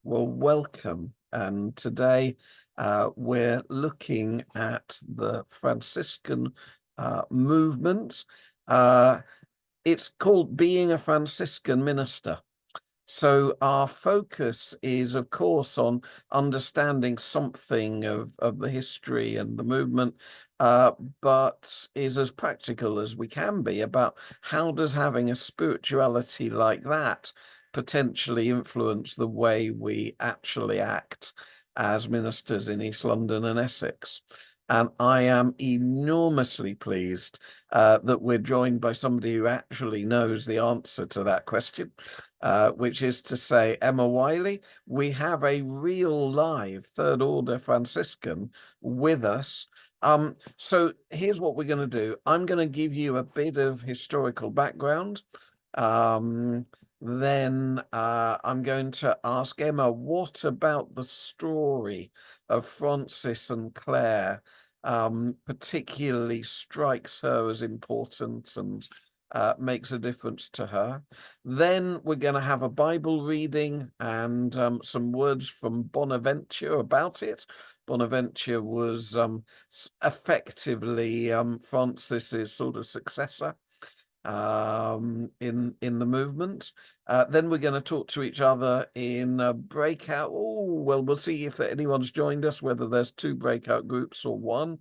Well, welcome. And today we're looking at the Franciscan movement. It's called Being a Franciscan Minister. So our focus is, of course, on understanding something of the history and the movement, but is as practical as we can be about how does having a spirituality like that potentially influence the way we actually act as ministers in East London and Essex. And I am enormously pleased that we're joined by somebody who actually knows the answer to that question. Which is to say, Emma Wylie. We have a real live third order Franciscan with us. So here's what we're going to do. I'm going to give you a bit of historical background. Then I'm going to ask Emma, what about the story of Francis and Claire particularly strikes her as important and makes a difference to her. Then we're going to have a Bible reading and some words from Bonaventure about it. Bonaventure was effectively Francis's sort of successor in the movement. Then we're going to talk to each other in a breakout. Oh, well, we'll see if anyone's joined us, whether there's two breakout groups or one,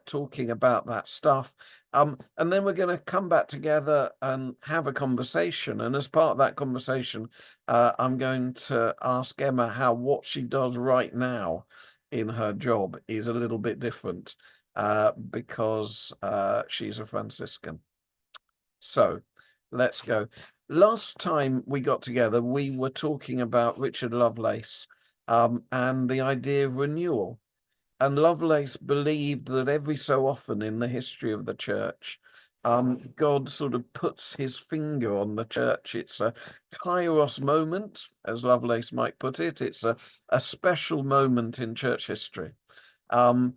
talking about that stuff. And then we're going to come back together and have a conversation. And as part of that conversation, I'm going to ask Emma how what she does right now in her job is a little bit different because she's a Franciscan. So let's go. Last time we got together, we were talking about Richard Lovelace and the idea of renewal. And Lovelace believed that every so often in the history of the church, God sort of puts his finger on the church. It's a kairos moment, as Lovelace might put it. It's a special moment in church history. And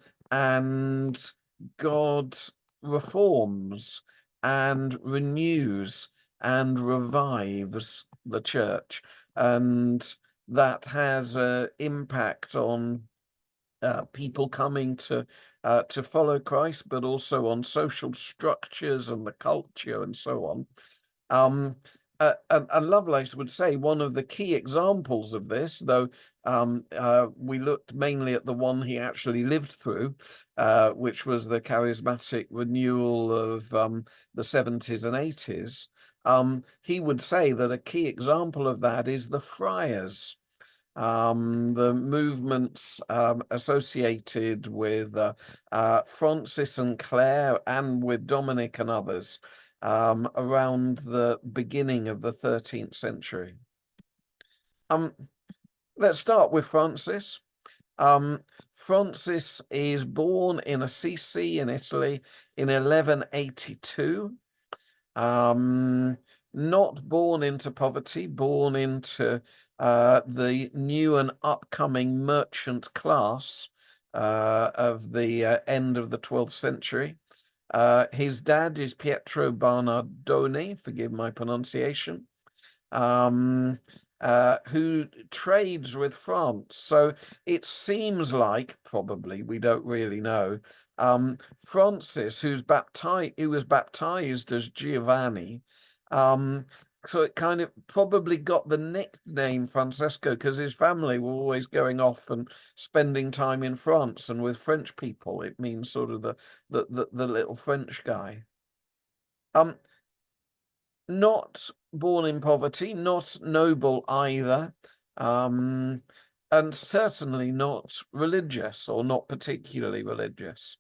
God reforms and renews and revives the church. And that has an impact on people coming to follow Christ, but also on social structures and the culture and so on. And Lovelace would say one of the key examples of this, though we looked mainly at the one he actually lived through, which was the charismatic renewal of the 70s and 80s. He would say that a key example of that is the Friars. The movements associated with Francis and Claire and with Dominic and others around the beginning of the 13th century. Let's start with Francis. Francis is born in Assisi in Italy in 1182. Not born into poverty, born into the new and upcoming merchant class of the end of the 12th century. His dad is Pietro Bernardoni, forgive my pronunciation, who trades with France. So it seems like, probably, we don't really know, Francis, who was baptized as Giovanni, so it kind of probably got the nickname Francesco because his family were always going off and spending time in France and with French people. It means sort of the little French guy. Not born in poverty, not noble either, and certainly not religious or not particularly religious.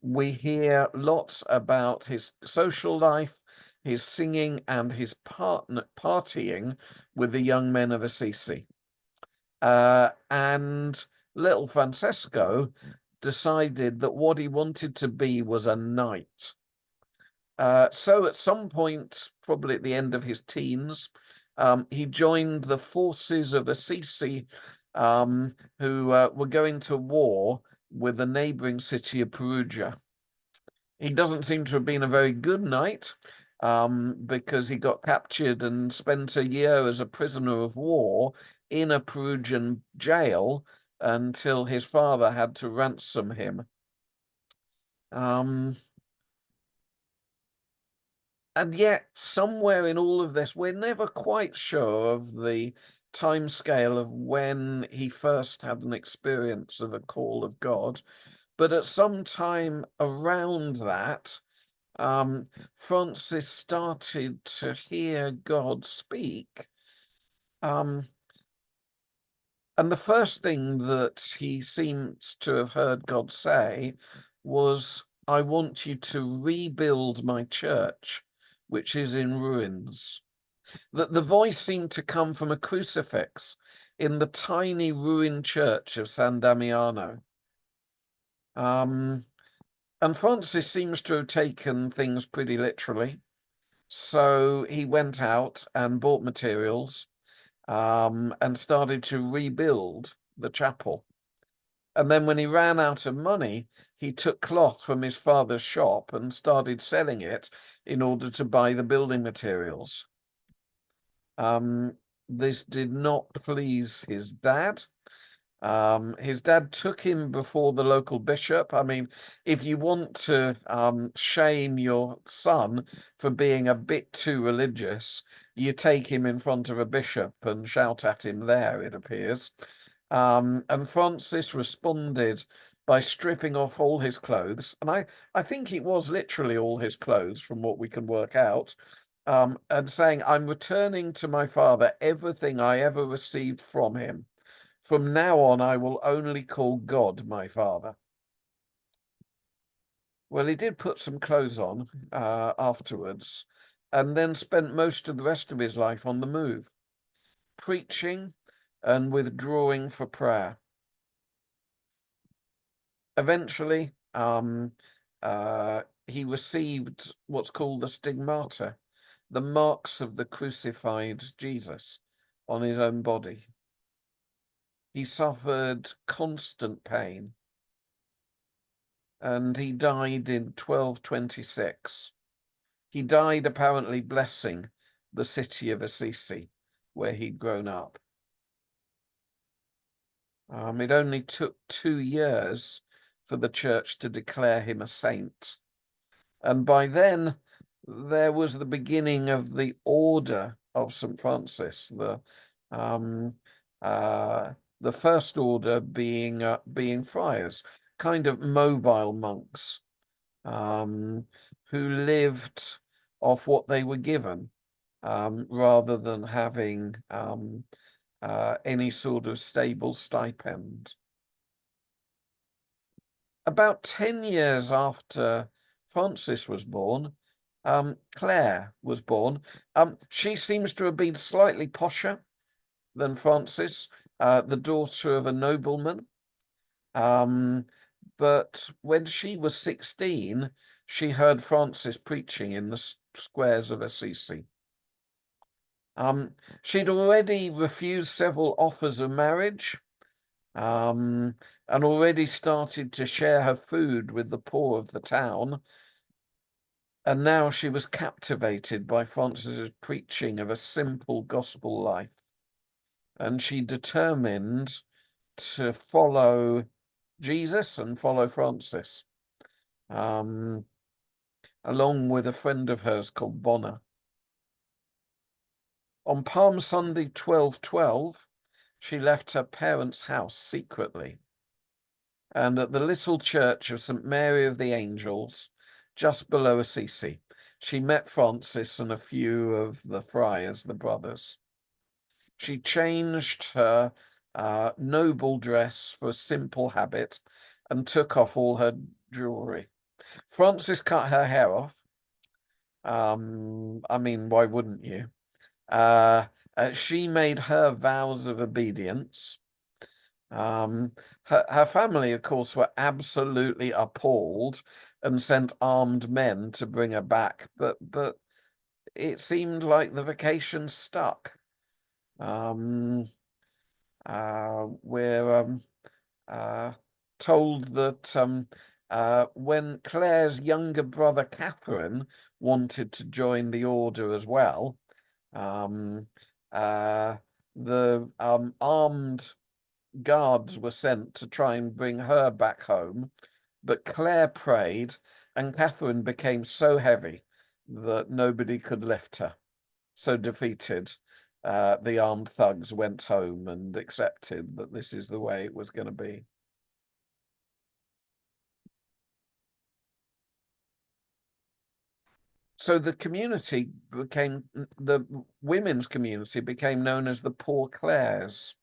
We hear lots about his social life, his singing, and his partying with the young men of Assisi. And little Francesco decided that what he wanted to be was a knight. So at some point, probably at the end of his teens, he joined the forces of Assisi, who were going to war with the neighboring city of Perugia. He doesn't seem to have been a very good knight, because he got captured and spent a year as a prisoner of war in a Perugian jail until his father had to ransom him. And yet, somewhere in all of this, we're never quite sure of the time scale of when he first had an experience of a call of God. But at some time around that, Francis started to hear God speak. And the first thing that he seems to have heard God say was, "I want you to rebuild my church, which is in ruins." That the voice seemed to come from a crucifix in the tiny ruined church of San Damiano. And Francis seems to have taken things pretty literally. So he went out and bought materials and started to rebuild the chapel. And then when he ran out of money, he took cloth from his father's shop and started selling it in order to buy the building materials. This did not please his dad. His dad took him before the local bishop. I mean, if you want to shame your son for being a bit too religious, you take him in front of a bishop and shout at him there, it appears. And Francis responded by stripping off all his clothes. And I think it was literally all his clothes from what we can work out. And saying, "I'm returning to my father everything I ever received from him. From now on, I will only call God my father." Well, he did put some clothes on afterwards, and then spent most of the rest of his life on the move, preaching and withdrawing for prayer. Eventually, he received what's called the stigmata, the marks of the crucified Jesus on his own body. He suffered constant pain, and he died in 1226. He died apparently blessing the city of Assisi, where he'd grown up. It only took 2 years for the church to declare him a saint. And by then, there was the beginning of the Order of St. Francis, the first order being friars, kind of mobile monks, who lived off what they were given, rather than having any sort of stable stipend. About 10 years after Francis was born, Claire was born. She seems to have been slightly posher than Francis, the daughter of a nobleman. But when she was 16, she heard Francis preaching in the squares of Assisi. She'd already refused several offers of marriage, and already started to share her food with the poor of the town. And now she was captivated by Francis's preaching of a simple gospel life. And she determined to follow Jesus and follow Francis, along with a friend of hers called Bonner. On Palm Sunday 12/12, she left her parents' house secretly, and at the little church of St. Mary of the Angels, just below Assisi, she met Francis and a few of the friars, the brothers. She changed her noble dress for a simple habit and took off all her jewelry. Francis cut her hair off. I mean, why wouldn't you? She made her vows of obedience. Her family, of course, were absolutely appalled and sent armed men to bring her back, but it seemed like the vacation stuck. We're told that when Claire's younger brother Catherine wanted to join the order as well, um, the armed guards were sent to try and bring her back home, but Claire prayed, and Catherine became so heavy that nobody could lift her. So defeated, the armed thugs went home and accepted that this is the way it was going to be. So the community became, the women's community became known as the Poor Clares.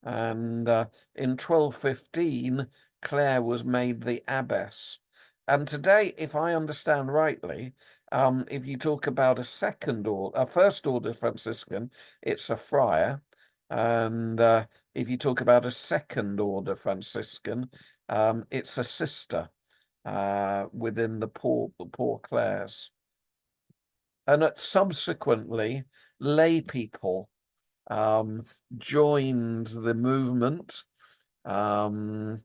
And in 1215, Clare was made the abbess. And today, if I understand rightly, if you talk about a first order Franciscan, it's a friar. And if you talk about a second order Franciscan, it's a sister within the poor Clares. And subsequently, lay people joined the movement, and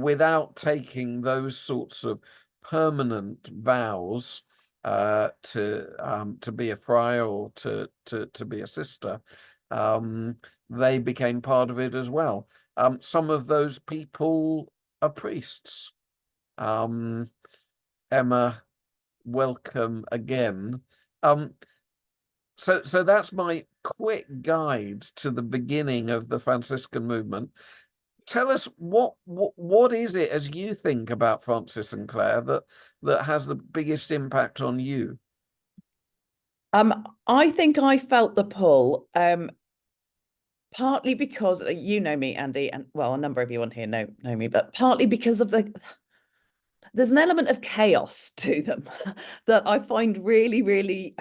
without taking those sorts of permanent vows to be a friar or to be a sister, they became part of it as well. Some of those people are priests. Emma, welcome again. So that's my quick guide to the beginning of the Franciscan movement. Tell us what is it, as you think about Francis and Clare, that has the biggest impact on you? I think I felt the pull, partly because you know me, Andy, and well, a number of you on here know me, but partly because of there's an element of chaos to them that I find really, really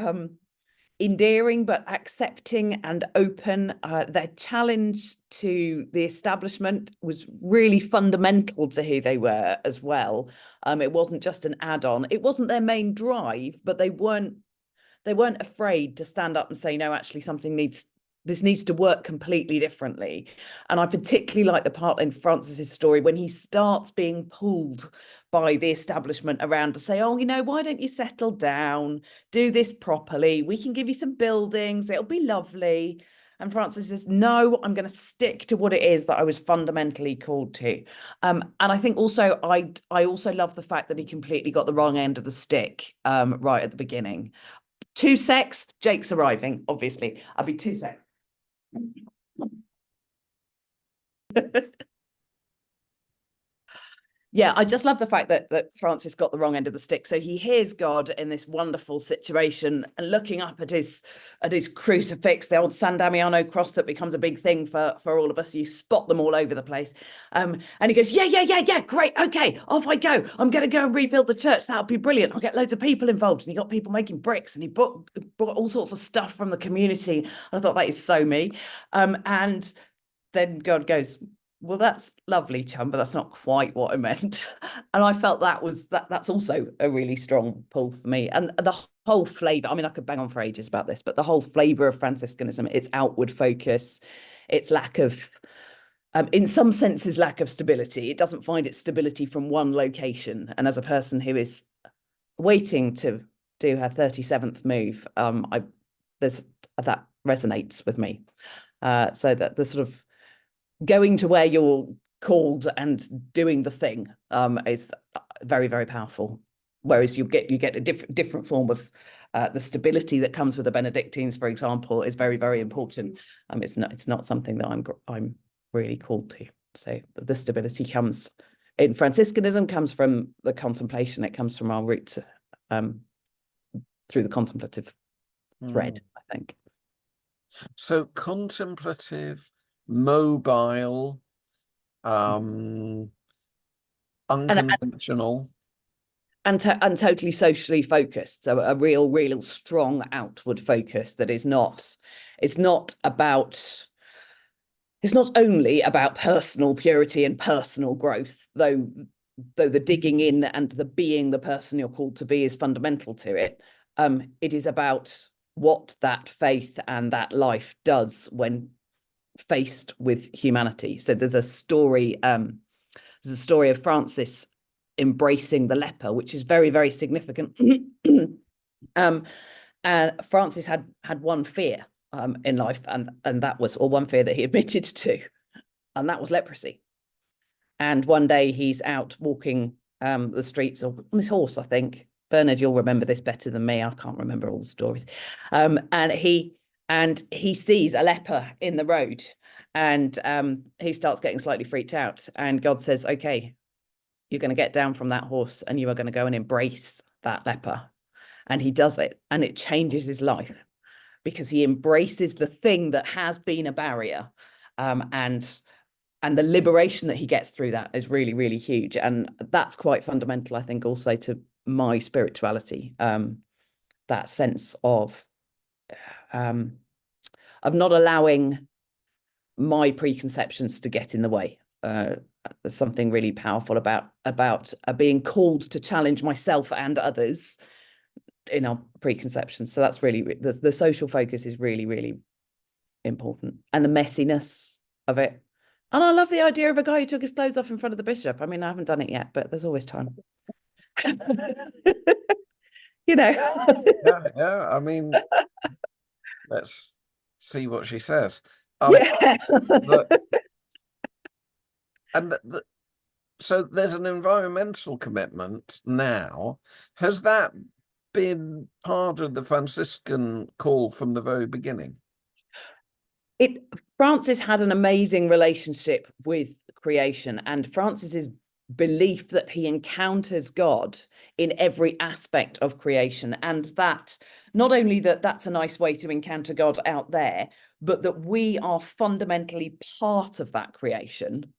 endearing, but accepting and open. Their challenge to the establishment was really fundamental to who they were as well. It wasn't just an add-on. It wasn't their main drive, but they weren't afraid to stand up and say, no, actually this needs to work completely differently. And I particularly like the part in Francis's story when he starts being pulled by the establishment around to say, oh, why don't you settle down, do this properly? We can give you some buildings. It'll be lovely. And Francis says, no, I'm going to stick to what it is that I was fundamentally called to. And I think also, I also love the fact that he completely got the wrong end of the stick right at the beginning. 2 secs, Jake's arriving, obviously. I'll be 2 secs. Yeah, I just love the fact that Francis got the wrong end of the stick. So he hears God in this wonderful situation and looking up at his crucifix, the old San Damiano cross that becomes a big thing for all of us. You spot them all over the place. And he goes, yeah, great. Okay, off I go. I'm going to go and rebuild the church. That'll be brilliant. I'll get loads of people involved. And he got people making bricks, and he brought all sorts of stuff from the community. And I thought, that is so me. And then God goes, well, that's lovely, chum, but that's not quite what I meant. And I felt that's also a really strong pull for me. And the whole flavor, I mean, I could bang on for ages about this, but the whole flavor of Franciscanism, its outward focus, its lack of, in some senses, lack of stability. It doesn't find its stability from one location. And as a person who is waiting to do her 37th move, that resonates with me. So that the sort of going to where you're called and doing the thing is very, very powerful. Whereas you get a different form of the stability that comes with the Benedictines, for example, is very, very important. It's not something that I'm really called to. So the stability comes in Franciscanism, comes from the contemplation. It comes from our root through the contemplative thread, I think. So contemplative, mobile, unconventional, and totally socially focused. So a real strong outward focus that is not, it's not only about personal purity and personal growth, though the digging in and the being the person you're called to be is fundamental to it. It is about what that faith and that life does when faced with humanity. So there's a story of Francis embracing the leper, which is very, very significant. And Francis had one fear in life, and that was, or one fear that he admitted to, and that was leprosy. And one day he's out walking the streets on his horse, I think. Bernard, you'll remember this better than me. I can't remember all the stories. And he sees a leper in the road, and he starts getting slightly freaked out. And God says, "Okay, you're going to get down from that horse, and you are going to go and embrace that leper." And he does it, and it changes his life because he embraces the thing that has been a barrier, and the liberation that he gets through that is really, really huge. And that's quite fundamental, I think, also to my spirituality. That sense of not allowing my preconceptions to get in the way. There's something really powerful about being called to challenge myself and others in our preconceptions. So that's really, the social focus is really, really important, and the messiness of it. And I love the idea of a guy who took his clothes off in front of the bishop. I mean, I haven't done it yet, but there's always time. You know. Yeah. I mean, let's see what she says. Yeah. So there's an environmental commitment now. Has that been part of the Franciscan call from the very beginning? Francis had an amazing relationship with creation, and Francis's belief that he encounters God in every aspect of creation, and that not only that's a nice way to encounter God out there, but that we are fundamentally part of that creation,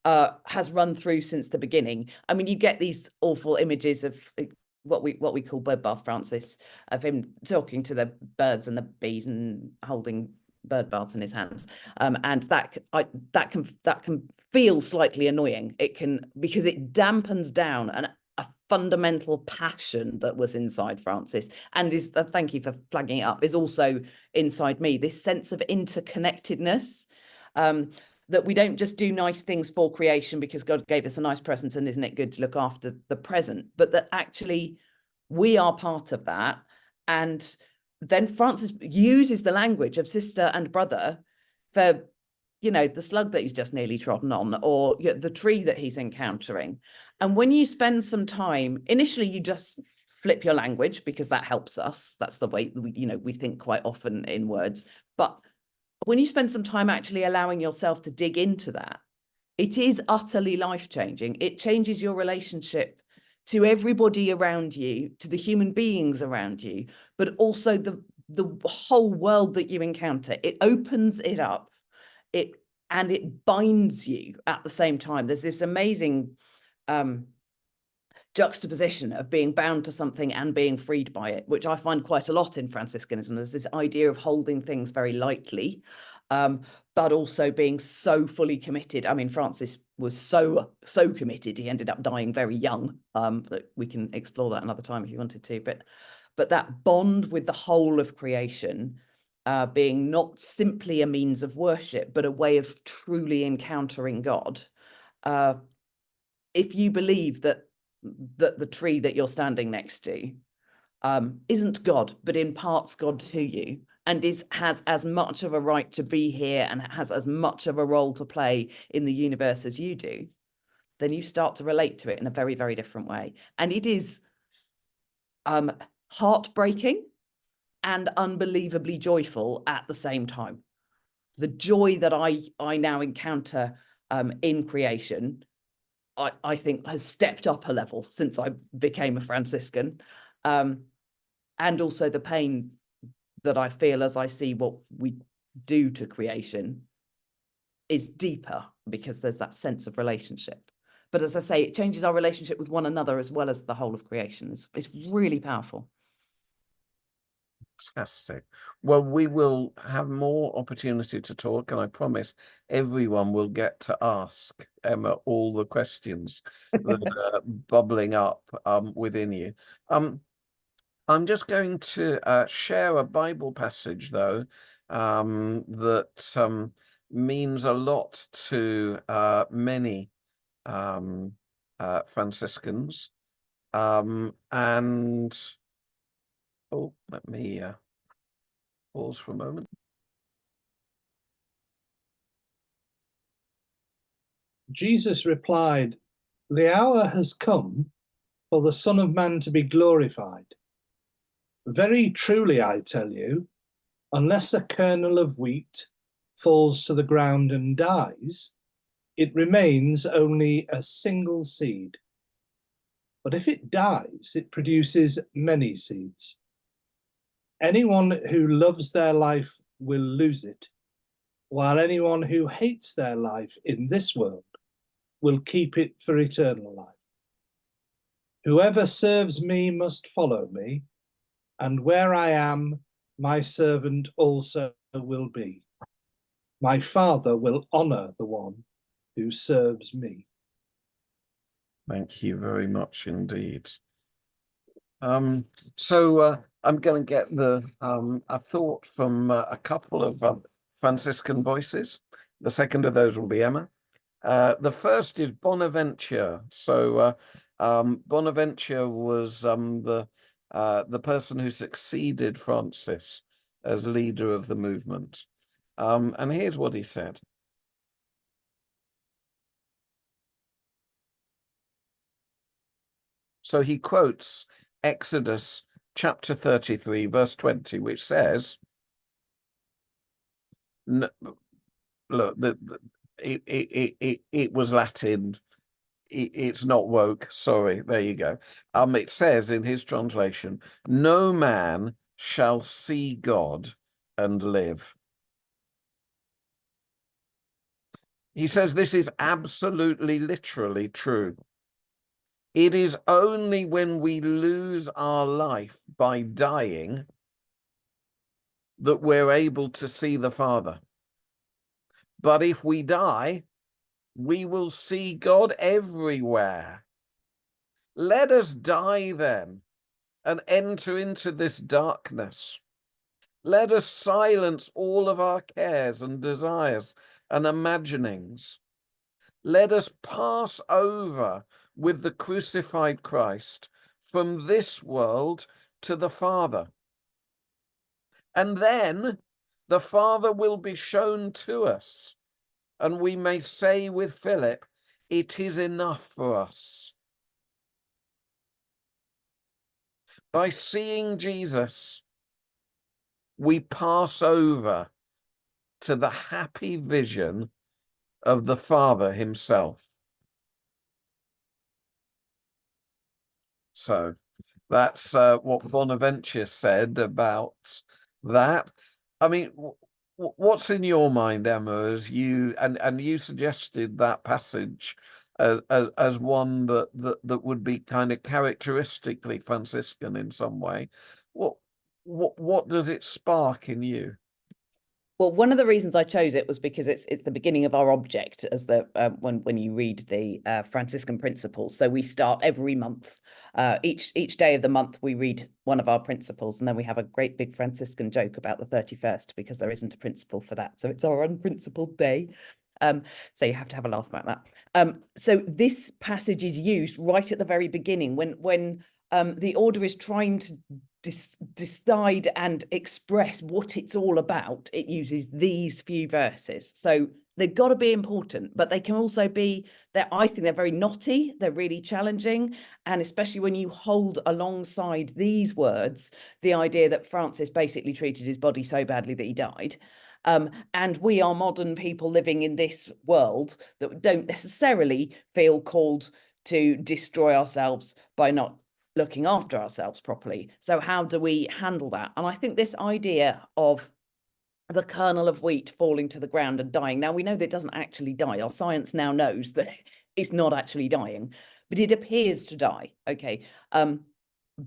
has run through since the beginning. I mean, you get these awful images of what we call bird bath Francis, of him talking to the birds and the bees and holding bird baths in his hands, and that can feel slightly annoying. It can, because it dampens down a fundamental passion that was inside Francis, and is, thank you for flagging it up, is also inside me, this sense of interconnectedness, that we don't just do nice things for creation because God gave us a nice present and isn't it good to look after the present, but that actually we are part of that. And then Francis uses the language of sister and brother for, the slug that he's just nearly trodden on, or the tree that he's encountering. And when you spend some time, initially you just flip your language because that helps us. That's the way we think quite often in words. But when you spend some time actually allowing yourself to dig into that, it is utterly life-changing. It changes your relationship to everybody around you, to the human beings around you, but also the whole world that you encounter. It opens it up, and it binds you at the same time. There's this amazing juxtaposition of being bound to something and being freed by it, which I find quite a lot in Franciscanism. There's this idea of holding things very lightly, but also being so fully committed. I mean, Francis was so committed, he ended up dying very young. But we can explore that another time if you wanted to. But that bond with the whole of creation, being not simply a means of worship, but a way of truly encountering God. If you believe that the tree that you're standing next to isn't God, but imparts God to you, and has as much of a right to be here and has as much of a role to play in the universe as you do, then you start to relate to it in a very, very different way. And it is heartbreaking and unbelievably joyful at the same time. The joy that I now encounter in creation, I think has stepped up a level since I became a Franciscan. And also the pain that I feel as I see what we do to creation is deeper because there's that sense of relationship. But as I say, it changes our relationship with one another as well as the whole of creation. It's really powerful. Fantastic. Well, we will have more opportunity to talk, and I promise everyone will get to ask Emma all the questions that are bubbling up within you. I'm just going to share a Bible passage, though, that means a lot to many Franciscans. And oh, let me pause for a moment. Jesus replied, "The hour has come for the Son of Man to be glorified. Very truly, I tell you, unless a kernel of wheat falls to the ground and dies, it remains only a single seed. But if it dies, it produces many seeds. Anyone who loves their life will lose it, while anyone who hates their life in this world will keep it for eternal life. Whoever serves me must follow me, and where I am, my servant also will be. My Father will honor the one who serves me." Thank you very much indeed. I'm going to get a thought from a couple of Franciscan voices. The second of those will be Emma. The first is Bonaventure. So Bonaventure was the person who succeeded Francis as leader of the movement. And here's what he said. So he quotes Exodus chapter 33, verse 20, which says, look, it was Latin. It's not woke. Sorry, there you go. It says in his translation, "No man shall see God and live." He says this is absolutely literally true. It is only when we lose our life by dying that we're able to see the Father. But if we die, we will see God everywhere. Let us die then and enter into this darkness. Let us silence all of our cares and desires and imaginings. Let us pass over with the crucified Christ from this world to the Father. And then the Father will be shown to us, and we may say with Philip, "It is enough for us." By seeing Jesus, we pass over to the happy vision of the Father himself. So that's what Bonaventure said about that. I mean, what's in your mind, Emma, as you and you suggested that passage as one that would be kind of characteristically Franciscan in some way. What does it spark in you? Well, one of the reasons I chose it was because it's the beginning of our object as the when you read the Franciscan principles. So we start every month. Each day of the month we read one of our principles, and then we have a great big Franciscan joke about the 31st because there isn't a principle for that. So it's our unprincipled day. So you have to have a laugh about that. So this passage is used right at the very beginning when the order is trying to decide and express what it's all about. It uses these few verses. So they've got to be important, but they can also be I think they're very knotty. They're really challenging. And especially when you hold alongside these words, the idea that Francis basically treated his body so badly that he died. And we are modern people living in this world that don't necessarily feel called to destroy ourselves by not looking after ourselves properly. So how do we handle that? And I think this idea of the kernel of wheat falling to the ground and dying. Now, we know that it doesn't actually die. Our science now knows that it's not actually dying, but it appears to die. Okay.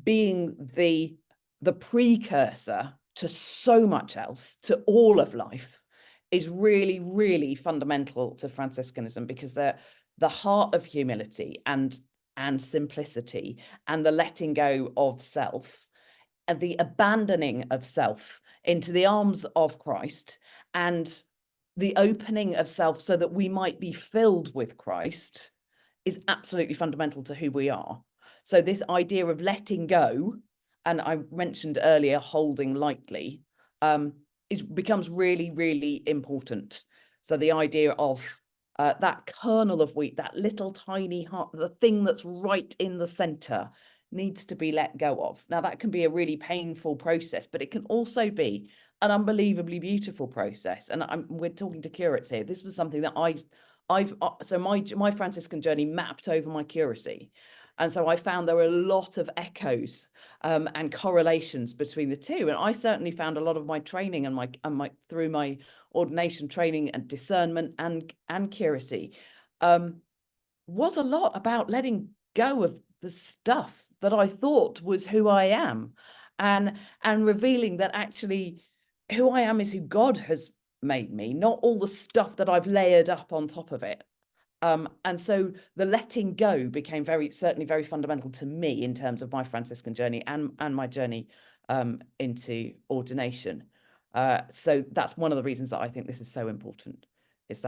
Being the precursor to so much else, to all of life, is really, really fundamental to Franciscanism, because they're the heart of humility and simplicity and the letting go of self and the abandoning of self into the arms of Christ and the opening of self so that we might be filled with Christ is absolutely fundamental to who we are. So this idea of letting go, and I mentioned earlier, holding lightly, becomes really, really important. So the idea of that kernel of wheat, that little tiny heart, the thing that's right in the center, needs to be let go of. Now, that can be a really painful process, but it can also be an unbelievably beautiful process. And we're talking to curates here. This was something that so my Franciscan journey mapped over my curacy. And so I found there were a lot of echoes and correlations between the two. And I certainly found a lot of my training and through my ordination training and discernment and curacy was a lot about letting go of the stuff that I thought was who I am, and revealing that actually who I am is who God has made me, not all the stuff that I've layered up on top of it. And so the letting go became certainly very fundamental to me in terms of my Franciscan journey and my journey into ordination. So that's one of the reasons that I think this is so important, is that